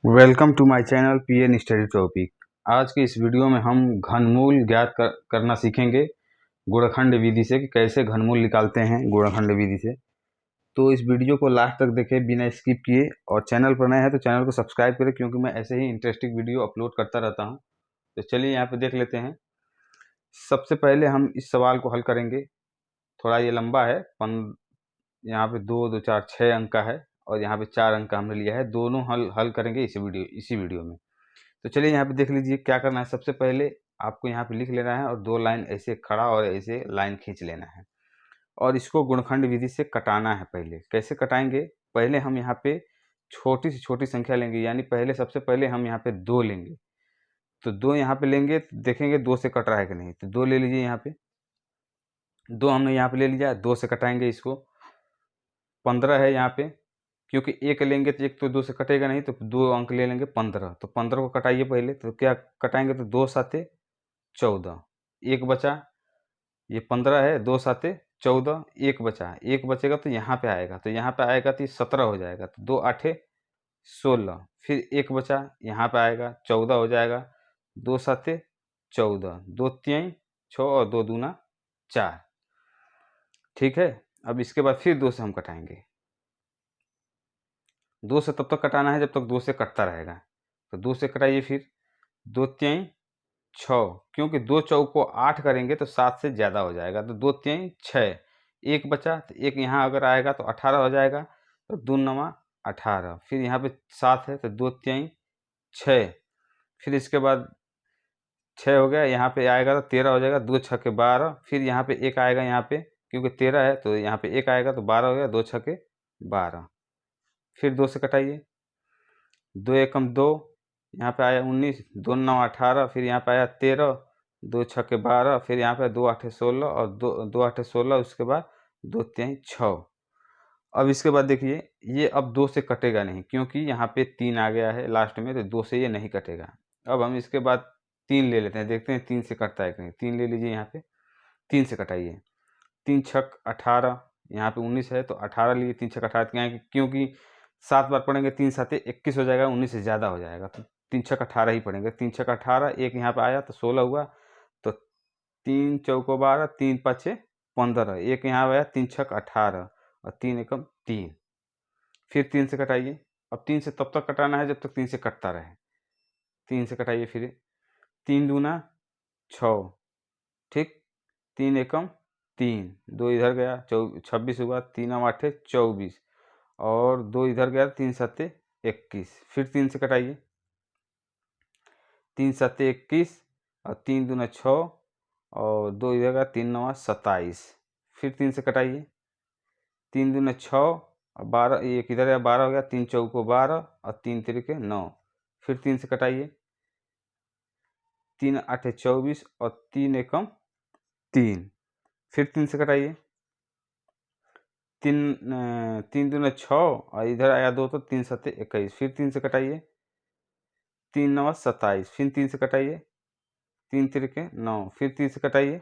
Welcome to my channel PN study topic. आज के इस वीडियो में हम घनमूल ज्ञात करना सीखेंगे गुणनखंड विधि से कि कैसे घनमूल निकालते हैं गुणनखंड विधि से। तो इस वीडियो को लास्ट तक देखें बिना स्किप किए, और चैनल पर नए हैं तो चैनल को सब्सक्राइब करें क्योंकि मैं ऐसे ही इंटरेस्टिंग वीडियो अपलोड करता रहता हूँ। तो चलिए यहाँ पे देख लेते हैं। सबसे पहले हम इस सवाल को हल करेंगे। थोड़ा ये लंबा है, यहाँ पे 2 2 4 6 अंक का है और यहाँ पे 4 अंक का हमने लिया है। दोनों हल करेंगे इसी वीडियो में। तो चलिए यहाँ पे देख लीजिए क्या करना है। सबसे पहले आपको यहाँ पे लिख लेना है और 2 लाइन ऐसे खड़ा और ऐसे लाइन खींच लेना है और इसको गुणनखंड विधि से कटाना है। पहले कैसे कटाएंगे, पहले हम यहाँ पे छोटी से छोटी संख्या लेंगे, यानी सबसे पहले हम यहाँ पे 2 लेंगे। तो 2 यहाँ पे लेंगे तो देखेंगे 2 से कट रहा है कि नहीं। तो 2 ले लीजिए, यहाँ पे 2 हमने यहाँ पे ले लिया। 2 से कटाएंगे इसको। 15 है यहाँ पे, क्योंकि 1 लेंगे तो 1 तो 2 से कटेगा नहीं, तो 2 अंक ले लेंगे 15। तो 15 को कटाइए पहले। तो क्या कटाएंगे, तो 2 साते 14, 1 बचा। ये 15 है, 2 साते 14, 1 बचा। 1 बचेगा तो यहाँ पे आएगा, तो यहाँ पे आएगा तो ये 17 हो जाएगा। तो 2 आठे 16, फिर 1 बचा, यहाँ पे आएगा 14 हो जाएगा। 2 साते 14, 2 तियाई 6 और 2 दूना 4। ठीक है। अब इसके बाद फिर 2 से हम कटाएंगे। 2 से तब तक कटाना है जब तक 2 से कटता रहेगा। तो 2 से कटाइए फिर। 2 तियाई 6, क्योंकि 2 चौक को 8 करेंगे तो 7 से ज़्यादा हो जाएगा। तो 2 तियाई 6, 1 बचा तो 1 यहाँ अगर आएगा तो 18 हो जाएगा। तो 2 नवा 18, फिर यहाँ पे 7 है तो 2 तियाई 6, फिर इसके बाद 6 हो गया, यहाँ पे आएगा तो 13 हो जाएगा। 2 छक्के 12, फिर यहाँ पे 1 आएगा, यहाँ पे क्योंकि 13 है तो यहाँ पे 1 आएगा तो 12 हो गया। 2 छक्के 12, फिर 2 से कटाइए। 2 एकम 2, यहाँ पे आया 19, 2 9 18, फिर यहाँ पे आया 13, 2 छक्के 12, फिर यहाँ पे 2 आठे 16 और 2 आठे 16, उसके बाद 2 तिहाई 6। अब इसके बाद देखिए ये अब 2 से कटेगा नहीं, क्योंकि यहाँ पे 3 आ गया है लास्ट में, तो 2 से ये नहीं कटेगा। अब हम इसके बाद 3 ले लेते हैं, देखते हैं 3 से कटता है कि नहीं। 3 ले लीजिए, यहाँ पे 3 से कटाइए। 3 छक 18, यहाँ पे 19 है तो 18 लिए। 3 छक 18, क्योंकि 7 बार पढ़ेंगे 3 साते 21 हो जाएगा, 19 से ज़्यादा हो जाएगा। तो 3 छक 18 ही पढ़ेंगे। 3 छक 18, 1 यहाँ पे आया तो 16 हुआ। तो 3 चौको 12, 3 पाँचे 15, 1 यहाँ आया, 3 छक 18 और 3 एकम 3, फिर 3 से कटाइए। अब 3 से तब तक कटाना है जब तक 3 से कटता रहे। 3 से कटाइए फिर। 3 दूना 6, ठीक। 3 एकम 3, 2 इधर गया, 26 हुआ। 3 आठे 24 और 2 इधर गया, 3 सत्ते 21, फिर 3 से कटाइए। 3 सत्ते 21 और 3 दूना 6 और 2 इधर गया, 3 नवा 27, फिर 3 से कटाइए। 3 दूना 6 और 12, एक इधर गया 12 हो गया। 3 चौको 12 और 3 तिरके 9, फिर 3 से कटाइए। 3 आठे 24 और 3 एकम 3, फिर 3 से कटाइए। 3 दूना 6 और इधर आया 2 तो 3 सत्ते 21, फिर 3 से कटाइए। 3 नवा 27, फिर 3 से कटाइए। 3 तिरके 9, फिर 3 से कटाइए।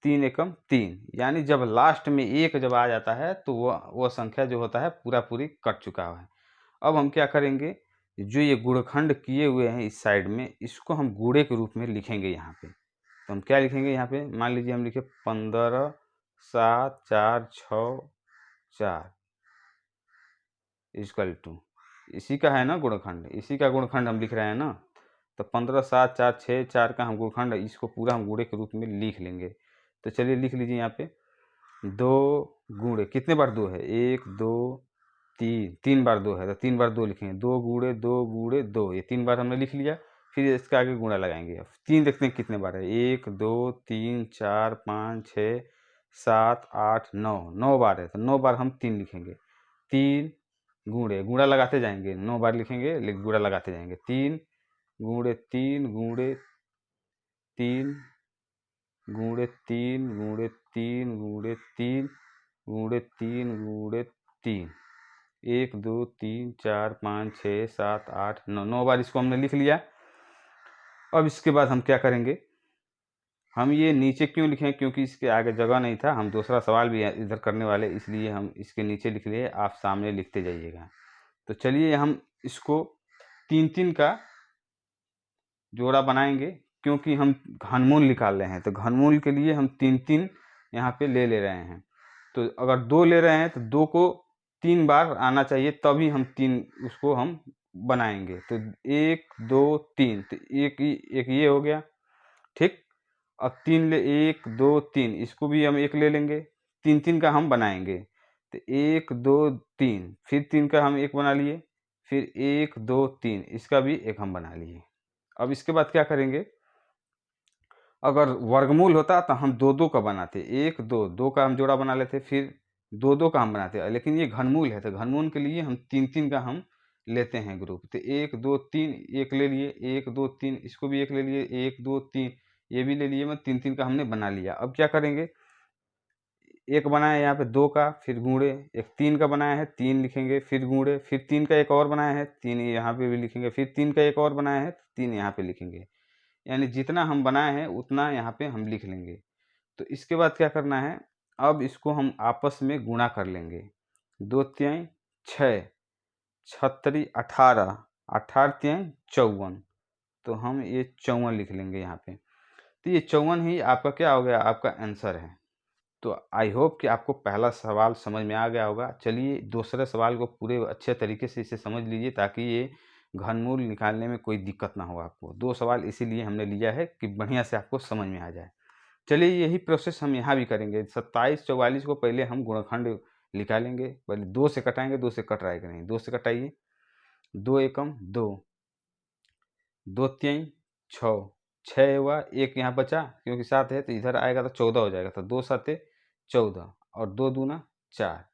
3 एकम 3, यानी जब लास्ट में 1 जब आ जाता है तो वो संख्या जो होता है पूरा पूरी कट चुका है। अब हम क्या करेंगे, जो ये गुणखंड किए हुए हैं इस साइड में, इसको हम गुणे के रूप में लिखेंगे यहाँ पे। तो हम क्या लिखेंगे यहाँ पे, मान लीजिए हम लिखे 15 7 4 6 4 इक्वल टू, इसी का है ना गुणखंड, इसी का गुणखंड हम लिख रहे हैं ना। तो 15 7 4 6 4 का हम गुणखंड, इसको पूरा हम गुणे के रूप में लिख लेंगे। तो चलिए लिख लीजिए यहाँ पे। 2 गुणे, कितने बार 2 है, 1 2 3, 3 बार 2 है तो 3 बार 2 लिखेंगे। 2 गुणे 2 गुणे 2, ये 3 बार हमने लिख लिया। फिर इसके आगे गुणा लगाएंगे। अब 3 देखते हैं कितने बार है, 1 2 3 4 5 6 7 8 9, 9 बार है तो 9 बार हम 3 लिखेंगे। 3 गुणे, गुणा लगाते जाएंगे, 9 बार लिखेंगे लेकिन गुणा लगाते जाएंगे। 3 गुणे 3 गुणे 3 गुणे 3 गुणे 3 गुणे 3 गुणे 3 गुणे 3, 1 2 3 4 5 6 7 8 9, 9 बार इसको हमने लिख लिया। अब इसके बाद हम क्या करेंगे, हम ये नीचे क्यों लिखें, क्योंकि इसके आगे जगह नहीं था। हम दूसरा सवाल भी इधर करने वाले, इसलिए हम इसके नीचे लिख लिए। आप सामने लिखते जाइएगा। तो चलिए हम इसको 3-3 का जोड़ा बनाएंगे, क्योंकि हम घनमूल निकाल रहे हैं। तो घनमूल के लिए हम 3-3 यहाँ पे ले रहे हैं। तो अगर 2 ले रहे हैं तो 2 को 3 बार आना चाहिए, तभी हम 3 उसको हम बनाएंगे। तो 1 2 3, तो एक ये हो गया, ठीक। अब 3 ले 1 2 3, इसको भी हम 1 ले लेंगे। 3-3 का हम बनाएंगे, तो 1 2 3, फिर 3 का हम 1 बना लिए, फिर 1 2 3, इसका भी 1 हम बना लिए। अब इसके बाद क्या करेंगे, अगर वर्गमूल होता तो हम 2-2 का बनाते, 1 2 2 का हम जोड़ा बना लेते, फिर 2-2 का हम बनाते। लेकिन ये घनमूल है, तो घनमूल के लिए हम 3-3 का हम लेते हैं ग्रुप। तो 1 2 3 1 ले लिए, 1 2 3, इसको भी 1 ले लिए, 1 2 3 ये भी ले लिए, मैं 3-3 का हमने बना लिया। अब क्या करेंगे, एक बनाया यहाँ पे 2 का, फिर गुणे, एक 3 का बनाया है 3 लिखेंगे, फिर गुणे, फिर 3 का एक और बनाया है 3 यहाँ पे भी लिखेंगे, फिर 3 का एक और बनाया है 3 यहाँ पे लिखेंगे। यानी जितना हम बनाए हैं उतना यहाँ पे हम लिख लेंगे। तो इसके बाद क्या करना है, अब इसको हम आपस में गुणा कर लेंगे। 2 तिहाई 6, 6 18, 18 तिहाई 54, तो हम ये 54 लिख लेंगे यहाँ पे। तो ये 54 ही आपका क्या हो गया, आपका आंसर है। तो आई होप कि आपको पहला सवाल समझ में आ गया होगा। चलिए दूसरे सवाल को पूरे अच्छे तरीके से इसे समझ लीजिए, ताकि ये घनमूल निकालने में कोई दिक्कत ना हो आपको। 2 सवाल इसीलिए हमने लिया है कि बढ़िया से आपको समझ में आ जाए। चलिए यही प्रोसेस हम यहाँ भी करेंगे। 27 44 को पहले हम गुणनखंड निकालेंगे। पहले 2 से कटाएंगे, 2 से कट रहा है कि नहीं, 2 से कटाइए। 2 एकम 2, 2 तिहाई 6, 6 हुआ, 1 यहाँ बचा क्योंकि 7 है, तो इधर आएगा तो 14 हो जाएगा। तो 2 7 14 और 2 दूना 4।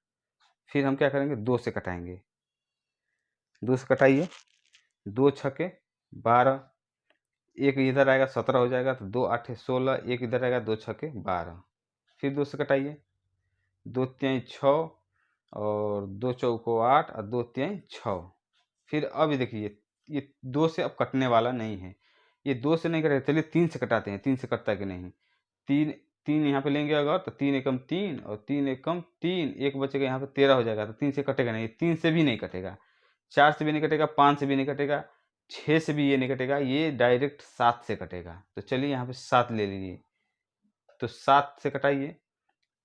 फिर हम क्या करेंगे, 2 से कटाएंगे, 2 से कटाइए। 2 छके 12, 1 इधर आएगा 17 हो जाएगा। तो 2 8 16, 1 इधर आएगा, 2 छके 12। फिर 2 से कटाइए, 2 तिहाई 6 और 2 चौको 8 और 2 तिहाई 6। फिर अब देखिए ये 2 से अब कटने वाला नहीं है, ये 2 से नहीं कटेगा। चलिए 3 से कटाते हैं, 3 से कटता है कि नहीं। 3 यहाँ पे लेंगे अगर, तो 3 एकम 3 और 3 एकम 3, 1 बचेगा यहाँ पे 13 हो जाएगा। तो 3 से कटेगा नहीं, 3 से भी नहीं कटेगा, 4 से भी नहीं कटेगा, 5 से भी नहीं कटेगा, 6 से भी ये नहीं कटेगा, ये डायरेक्ट 7 से कटेगा। तो चलिए यहाँ पे 7 ले लीजिए। तो 7 से कटाइए,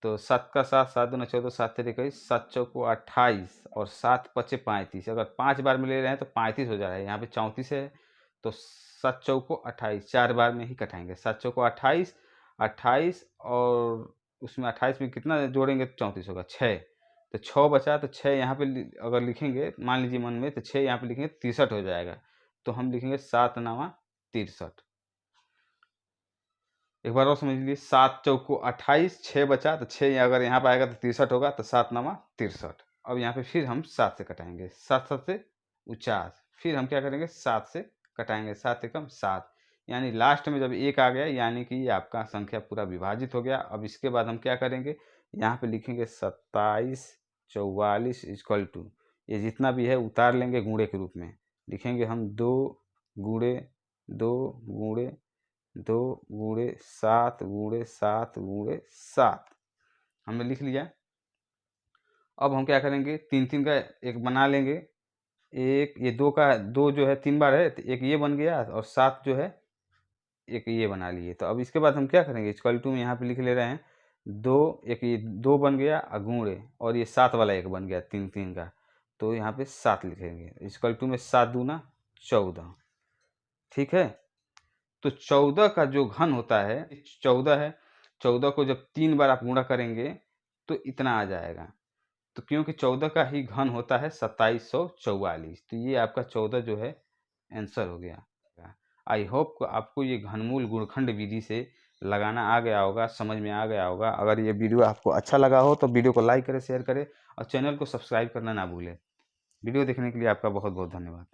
तो 7 का 7, 7 दूना 14, 7 तेरे 21, 7 चौको 28 और 7 पचे 35। अगर 5 बार में ले रहे हैं तो 35 हो जा रहा है, यहाँ पे 34 है। तो 7 चौको 28, 4 बार में ही कटाएंगे। 7 चौको 28, 28 और उसमें 28 में कितना जोड़ेंगे तो 34 होगा, 6। तो 6 बचा, तो 6 यहाँ पे अगर लिखेंगे, मान लीजिए मन में, तो 6 यहाँ पे लिखेंगे 63 हो जाएगा। तो हम लिखेंगे 7 9 63। एक बार और समझ लीजिए, 7 चौको 28, 6 बचा, तो 6 अगर यहाँ पर आएगा तो 63 होगा। तो 7 9 63। अब यहाँ पे फिर हम 7 से कटाएंगे, 7 7 से 49। फिर हम क्या करेंगे, 7 से कटाएंगे, 7 एकम 7। यानी लास्ट में जब 1 आ गया, यानी कि आपका संख्या पूरा विभाजित हो गया। अब इसके बाद हम क्या करेंगे, यहाँ पे लिखेंगे 27 44 इक्वल टू, ये जितना भी है उतार लेंगे गुणे के रूप में। लिखेंगे हम 2 गुणे 2 गुणे 2 गुणे 7 गुणे 7 गुणे 7 हमने लिख लिया। अब हम क्या करेंगे, 3-3 का एक बना लेंगे। एक ये 2 का 2 जो है 3 बार है, तो एक ये बन गया और 7 जो है एक ये बना लिए। तो अब इसके बाद हम क्या करेंगे, इक्वल टू में यहाँ पे लिख ले रहे हैं 2, एक ये 2 बन गया गुणे, और ये 7 वाला एक बन गया 3-3 का। तो यहाँ पे 7 लिखेंगे, इक्वल टू में 7 दूना 14। ठीक है। तो 14 का जो घन होता है 14 है, 14 को जब 3 बार आप गुणा करेंगे तो इतना आ जाएगा। तो क्योंकि 14 का ही घन होता है 2744। तो ये आपका 14 जो है आंसर हो गया। आई होप आपको ये घनमूल गुणखंड विधि से लगाना आ गया होगा, समझ में आ गया होगा। अगर ये वीडियो आपको अच्छा लगा हो तो वीडियो को लाइक करें, शेयर करें और चैनल को सब्सक्राइब करना ना भूलें। वीडियो देखने के लिए आपका बहुत बहुत धन्यवाद।